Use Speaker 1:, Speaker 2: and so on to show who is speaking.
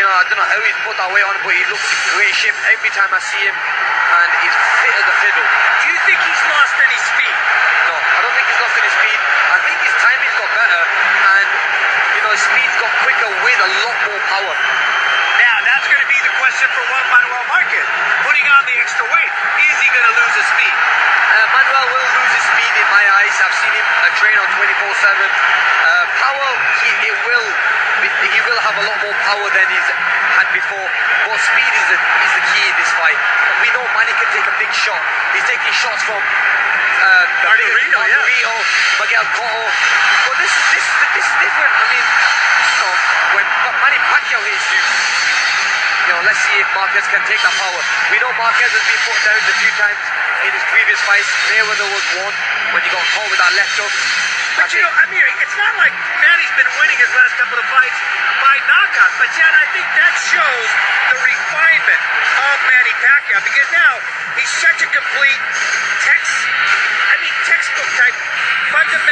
Speaker 1: I don't know how he's put that weight on, but he looks in great shape every time I see him, and he's fit as a fiddle.
Speaker 2: Do you think he's lost any speed?
Speaker 1: No, I don't think he's lost any speed. I think his timing's got better, and his speed's got quicker with a lot more power.
Speaker 2: Now, that's going to be the question for Juan Manuel Marquez. Putting on the extra weight, is he going to lose his speed?
Speaker 1: Manuel will lose his speed in my eyes. I've seen him train on 24/7. Power, he will have a lot more power than he's had before. But speed is the key in this fight. And we know Manny can take a big shot. He's taking shots from
Speaker 2: Margarito,
Speaker 1: Miguel Cotto. But this is different. I mean, when Manny Pacquiao hits you, let's see if Marquez can take that power. We know Marquez has been put down a few times in his previous fights. Mayweather was one when he got caught with that left hook.
Speaker 2: But Amir, it's not like Manny's been winning his last couple of fights by knockout. But yet I think that shows the refinement of Manny Pacquiao, because now he's such a complete textbook type fundamental.